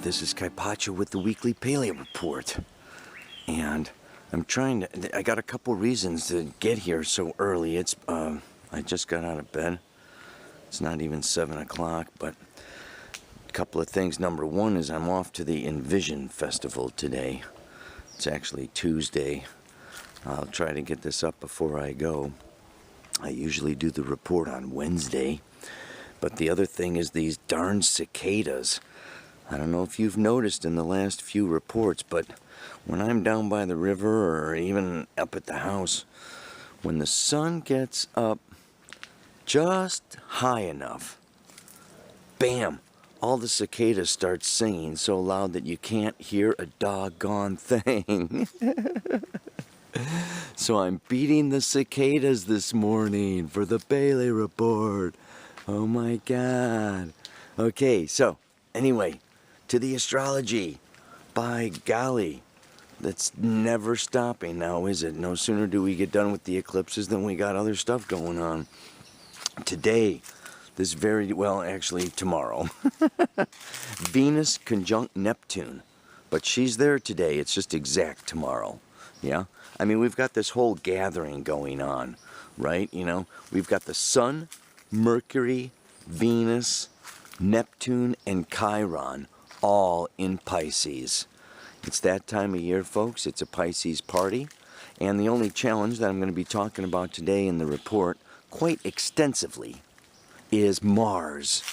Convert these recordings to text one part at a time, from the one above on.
This is Kaipacha with the weekly Paleo report. And I got a couple reasons to get here so early. I just got out of bed. It's not even 7 o'clock, but a couple of things. Number one is I'm off to the Envision Festival today. It's actually Tuesday. I'll try to get this up before I go. I usually do the report on Wednesday. But the other thing is these darn cicadas. I don't know if you've noticed in the last few reports, but when I'm down by the river or even up at the house, when the sun gets up just high enough, bam, all the cicadas start singing so loud that you can't hear a doggone thing. So I'm beating the cicadas this morning for the Bailey report. Oh my God. Okay, so anyway, to the astrology. By golly, that's never stopping now, is it? No sooner do we get done with the eclipses than we got other stuff going on. Today, actually tomorrow, Venus conjunct Neptune. But she's there today, it's just exact tomorrow. Yeah? I mean, we've got this whole gathering going on, right? You know, we've got the Sun, Mercury, Venus, Neptune, and Chiron all in Pisces. It's that time of year, folks. It's a Pisces party. And the only challenge that I'm going to be talking about today in the report quite extensively is Mars.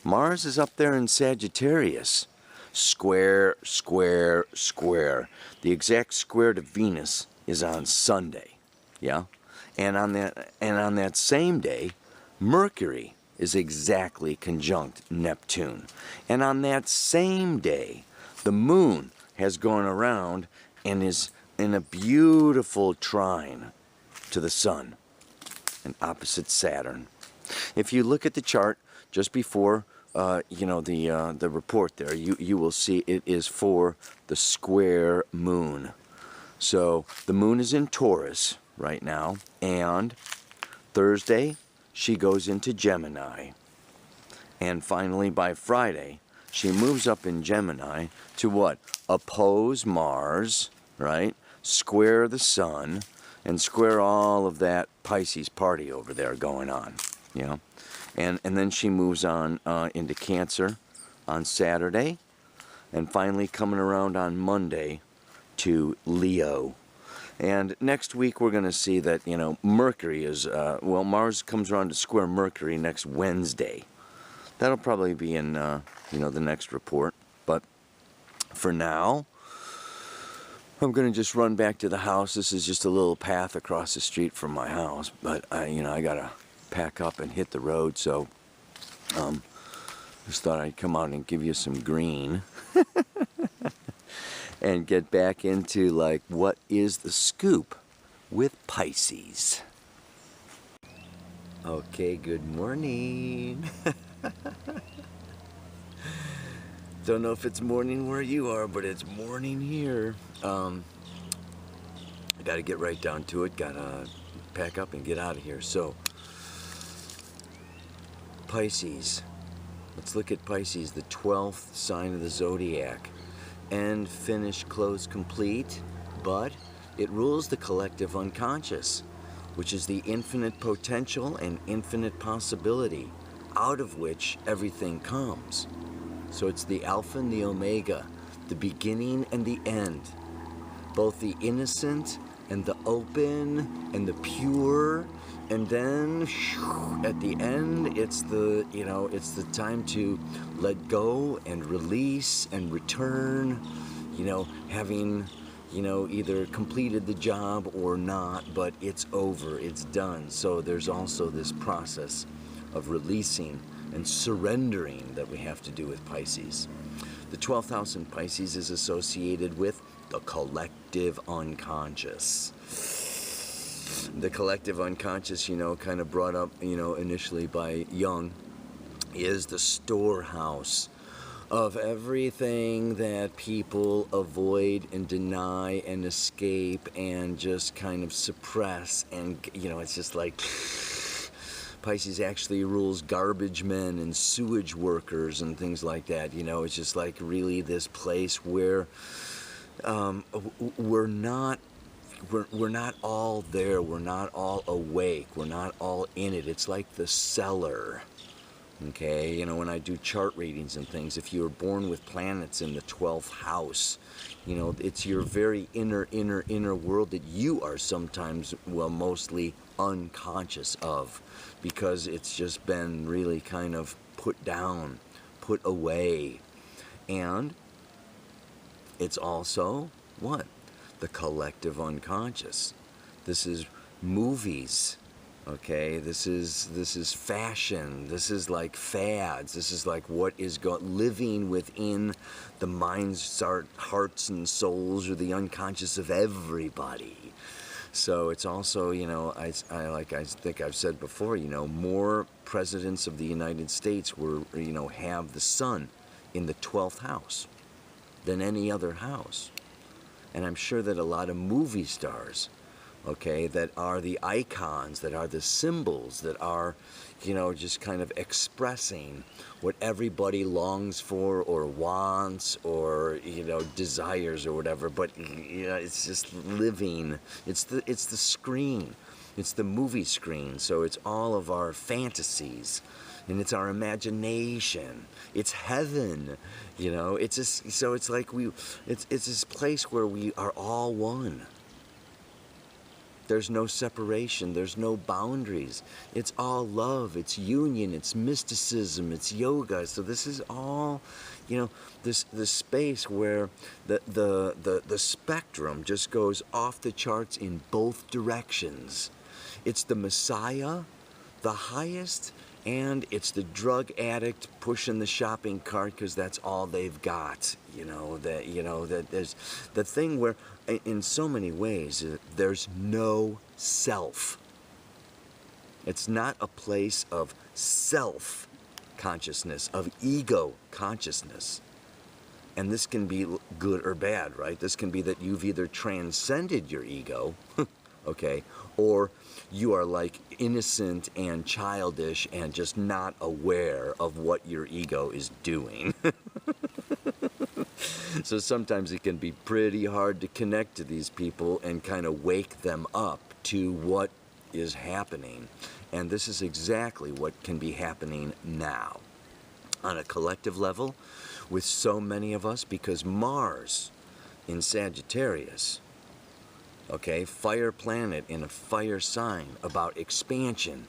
Mars is up there in Sagittarius. Square, square, square. The exact square to Venus is on Sunday. Yeah? And on that same day, Mercury is exactly conjunct Neptune. And on that same day, the moon has gone around and is in a beautiful trine to the sun, and opposite Saturn. If you look at the chart just before the report there, you will see it is for the square moon. So the moon is in Taurus right now, and Thursday she goes into Gemini. And finally, by Friday, she moves up in Gemini to what? Oppose Mars, right? Square the sun, and square all of that Pisces party over there going on, you know? And then she moves on into Cancer on Saturday, and finally coming around on Monday to Leo. And next week we're going to see that, Mercury is, Mars comes around to square Mercury next Wednesday. That'll probably be in, the next report. But for now, I'm going to just run back to the house. This is just a little path across the street from my house. But, I got to pack up and hit the road. So, just thought I'd come out and give you some green. And get back into, what is the scoop with Pisces. Okay, good morning. Don't know if it's morning where you are, but it's morning here. I gotta get right down to it. Gotta pack up and get out of here. So, Pisces. Let's look at Pisces, the 12th sign of the zodiac. End, finish, close, complete, but it rules the collective unconscious, which is the infinite potential and infinite possibility, out of which everything comes. So it's the alpha and the omega, the beginning and the end, both the innocent and the open and the pure, and then at the end it's the time to let go and release and return, having either completed the job or not, but it's over, it's done. So there's also this process of releasing and surrendering that we have to do with Pisces. The 12th house in Pisces is associated with the collective unconscious. The collective unconscious, kind of brought up, initially by Jung, is the storehouse of everything that people avoid and deny and escape and just kind of suppress. And, it's just like Pisces actually rules garbage men and sewage workers and things like that. You know, it's just like really this place where we're not all there. We're not all awake. We're not all in it. It's like the cellar. Okay, you know, when I do chart readings and things, if you were born with planets in the 12th house, you know, it's your very inner world that you are sometimes, well, mostly unconscious of, because it's just been really kind of put down, put away. And it's also what? The collective unconscious. This is movies. Okay, this is fashion. This is like fads. This is like what is living within the minds, hearts, and souls, or the unconscious of everybody. So it's also, you know, I think I've said before, you know, more presidents of the United States have the sun in the 12th house than any other house, and I'm sure that a lot of movie stars, okay, that are the icons, that are the symbols, that are, you know, just kind of expressing what everybody longs for or wants or, you know, desires or whatever. But, you know, it's just living. It's the screen. It's the movie screen. So it's all of our fantasies, and it's our imagination. It's heaven, you know. It's just, so it's like it's this place where we are all one. There's no separation. There's no boundaries. It's all love. It's union. It's mysticism. It's yoga. So this is all, you know, this space where the spectrum just goes off the charts in both directions. It's the Messiah, the highest, and it's the drug addict pushing the shopping cart because that's all they've got. That there's the thing where, in so many ways, there's no self. It's not a place of self consciousness, of ego consciousness. And this can be good or bad, right? This can be that you've either transcended your ego, okay, or you are like innocent and childish and just not aware of what your ego is doing. So sometimes it can be pretty hard to connect to these people and kind of wake them up to what is happening. And this is exactly what can be happening now on a collective level with so many of us, because Mars in Sagittarius, okay, fire planet in a fire sign, about expansion,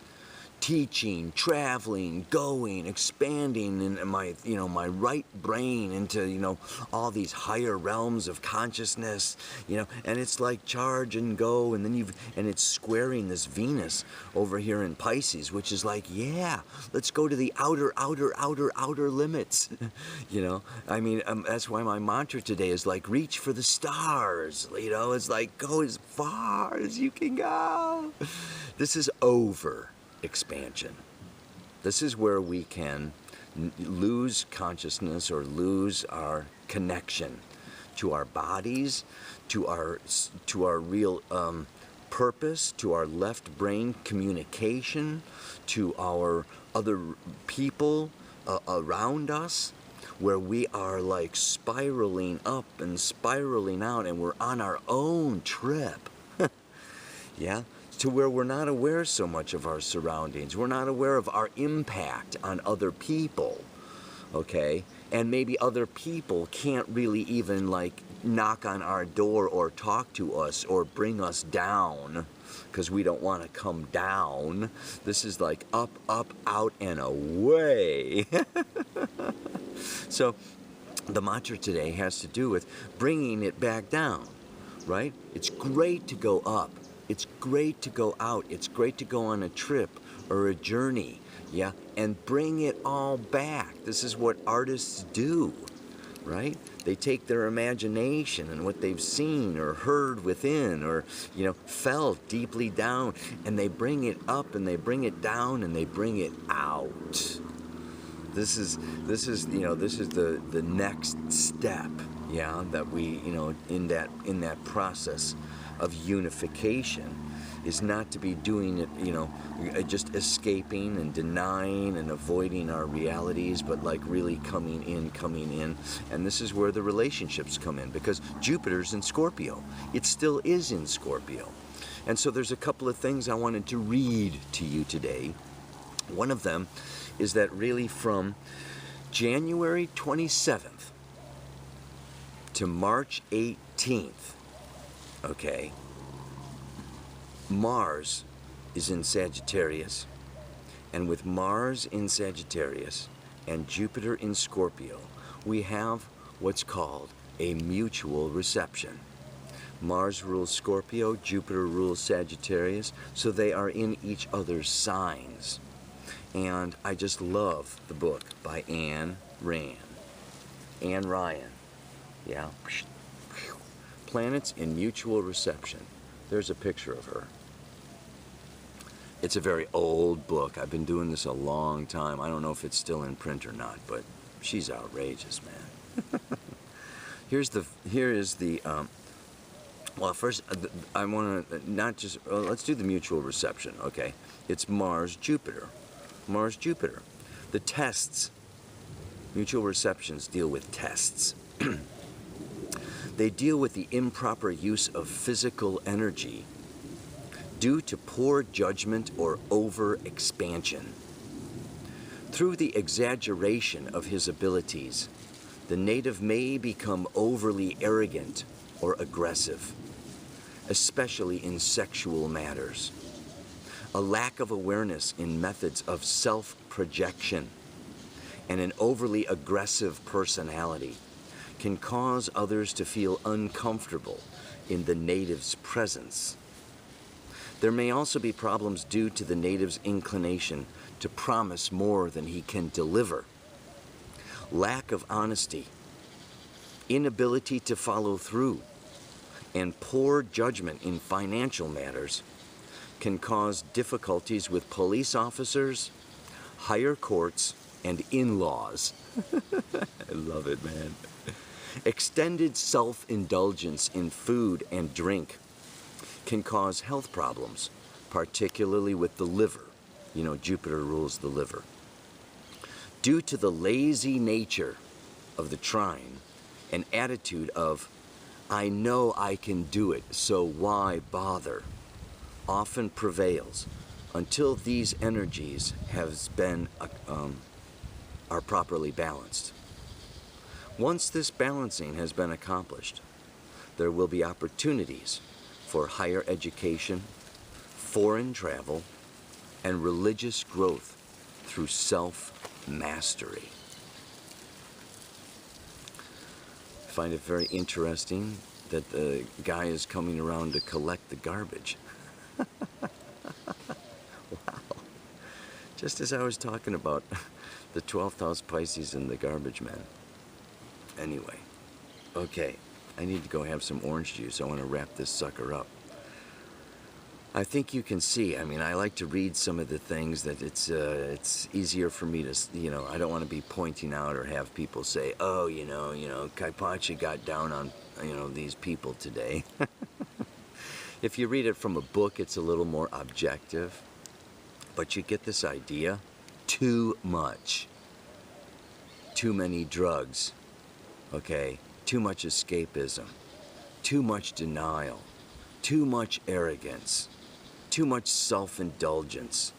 teaching, traveling, going, expanding in my right brain into, all these higher realms of consciousness, and it's like charge and go, and then it's squaring this Venus over here in Pisces, which is like, yeah, let's go to the outer limits, that's why my mantra today is like, reach for the stars, it's like, go as far as you can go. This is over expansion. This is where we can lose consciousness or lose our connection to our bodies, to our real purpose, to our left brain communication, to our other people around us, where we are like spiraling up and spiraling out, and we're on our own trip. Yeah? To where we're not aware so much of our surroundings. We're not aware of our impact on other people, okay? And maybe other people can't really even like knock on our door or talk to us or bring us down because we don't want to come down. This is like up, out, and away. So the mantra today has to do with bringing it back down, right? It's great to go up. It's great to go out. It's great to go on a trip or a journey, yeah, and bring it all back. This is what artists do, right? They take their imagination and what they've seen or heard within or, felt deeply down, and they bring it up and they bring it down and they bring it out. This is the next step, yeah, that we, in that process of unification. is not to be doing it, just escaping and denying and avoiding our realities, but like really coming in. And this is where the relationships come in, because Jupiter's in Scorpio. It still is in Scorpio. And so there's a couple of things I wanted to read to you today. One of them is that really from January 27th to March 18th, okay, Mars is in Sagittarius, and with Mars in Sagittarius and Jupiter in Scorpio, we have what's called a mutual reception. Mars rules Scorpio, Jupiter rules Sagittarius, so they are in each other's signs. And I just love the book by Anne Ryan. Yeah. Planets in Mutual Reception. There's a picture of her. It's a very old book. I've been doing this a long time. I don't know if it's still in print or not, but she's outrageous, man. Here is the well, first, I want to not just, let's do the mutual reception, okay? It's Mars, Jupiter. Mars, Jupiter. The tests, mutual receptions deal with tests. They deal with the improper use of physical energy due to poor judgment or over-expansion. Through the exaggeration of his abilities, the native may become overly arrogant or aggressive, especially in sexual matters. A lack of awareness in methods of self-projection and an overly aggressive personality can cause others to feel uncomfortable in the native's presence. There may also be problems due to the native's inclination to promise more than he can deliver. Lack of honesty, inability to follow through, and poor judgment in financial matters can cause difficulties with police officers, higher courts, and in-laws. I love it, man. Extended self-indulgence in food and drink can cause health problems, particularly with the liver. You know, Jupiter rules the liver. Due to the lazy nature of the trine, an attitude of, I know I can do it, so why bother, often prevails until these energies are properly balanced. Once this balancing has been accomplished, there will be opportunities for higher education, foreign travel, and religious growth through self-mastery. I find it very interesting that the guy is coming around to collect the garbage. Wow. Just as I was talking about the 12th house Pisces and the garbage man. Anyway, okay, I need to go have some orange juice. I want to wrap this sucker up. I think you can see, I mean, I like to read some of the things that it's easier for me to, I don't want to be pointing out or have people say, oh, Kaipachi got down on, these people today. If you read it from a book, it's a little more objective, but you get this idea. Too much. Too many drugs. Okay, too much escapism, too much denial, too much arrogance, too much self-indulgence,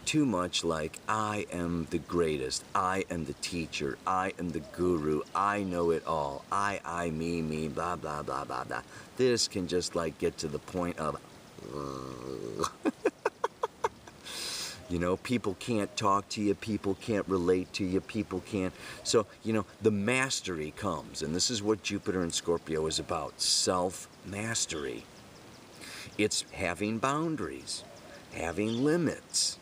too much like, I am the greatest, I am the teacher, I am the guru, I know it all, I, me, blah, blah, blah, blah, blah. This can just like get to the point of, people can't talk to you, people can't relate to you, people can't. So, the mastery comes, and this is what Jupiter and Scorpio is about, self-mastery. It's having boundaries, having limits.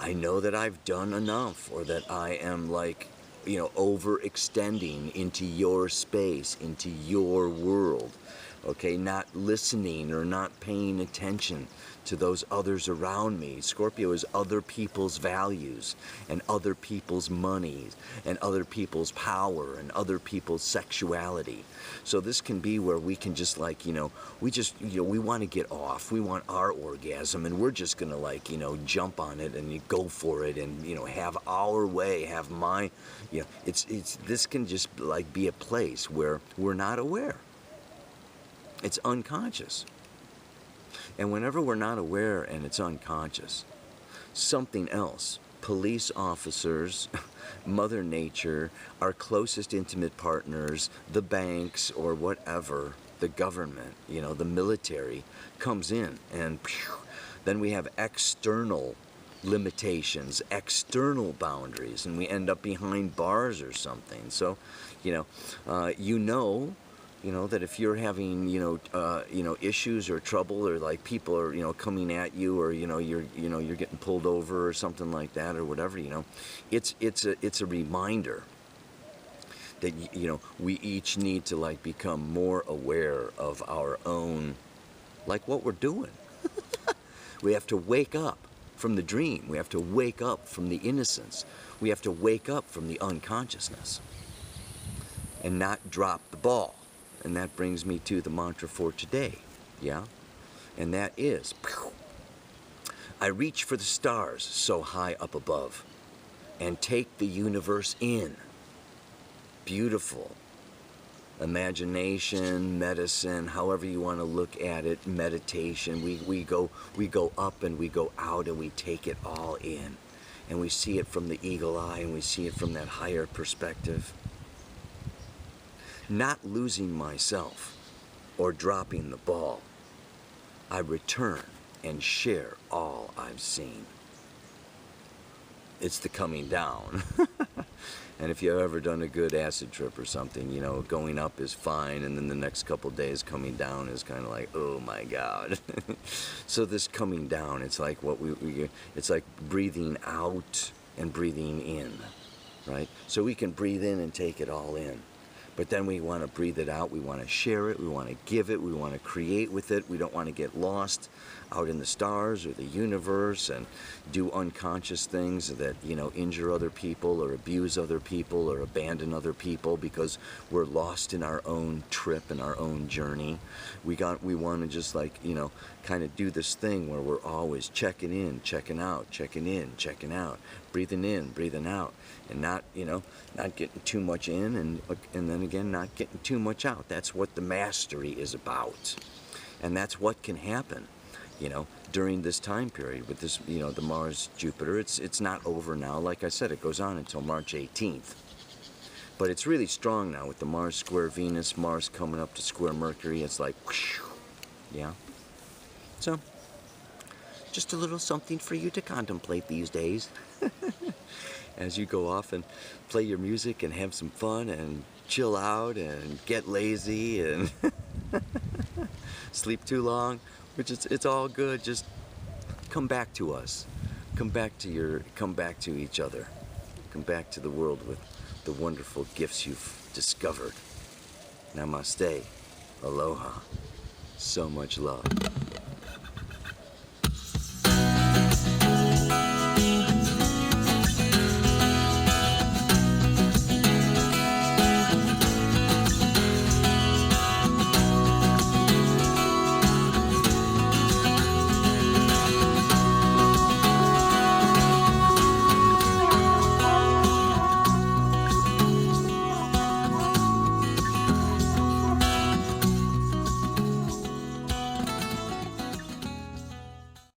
I know that I've done enough, or that I am overextending into your space, into your world. okay, not listening or not paying attention to those others around me. Scorpio is other people's values and other people's money and other people's power and other people's sexuality. So this can be where we can just like, we want to get off. We want our orgasm, and we're just going to like, jump on it and you go for it and, have our way, have my, this can just like be a place where we're not aware. It's unconscious. And whenever we're not aware and it's unconscious, something else, police officers, Mother Nature, our closest intimate partners, the banks or whatever, the government, the military comes in, and then we have external limitations, external boundaries, and we end up behind bars or something. So, that if you're having, issues or trouble, or like people are, coming at you, or you're getting pulled over or something like that, or whatever, it's a reminder that we each need to like become more aware of our own, like what we're doing. We have to wake up from the dream. We have to wake up from the innocence. We have to wake up from the unconsciousness and not drop the ball. And that brings me to the mantra for today, yeah? And that is, I reach for the stars so high up above and take the universe in. Beautiful. Imagination, medicine, however you want to look at it, meditation. We go up and we go out and we take it all in. And we see it from the eagle eye, and we see it from that higher perspective. Not losing myself or dropping the ball, I return and share all I've seen. It's the coming down. And if you've ever done a good acid trip or something, going up is fine, and then the next couple days coming down is kind of like, oh my God. So this coming down, it's like what it's like breathing out and breathing in, right? So we can breathe in and take it all in. But then we want to breathe it out, we want to share it, we want to give it, we want to create with it. We don't want to get lost out in the stars or the universe and do unconscious things that, injure other people or abuse other people or abandon other people because we're lost in our own trip and our own journey. We want to just like, kind of do this thing where we're always checking in, checking out, checking in, checking out, breathing in, breathing out, and not getting too much in and then again not getting too much out. That's what the mastery is about. And that's what can happen, during this time period with this, the Mars Jupiter. It's not over now. Like I said, it goes on until March 18th. But it's really strong now with the Mars square Venus, Mars coming up to square Mercury. It's like whoosh, yeah. So just a little something for you to contemplate these days. As you go off and play your music and have some fun and chill out and get lazy and sleep too long, which it's all good. Just come back to us. Come back to each other. Come back to the world with the wonderful gifts you've discovered. Namaste. Aloha. So much love.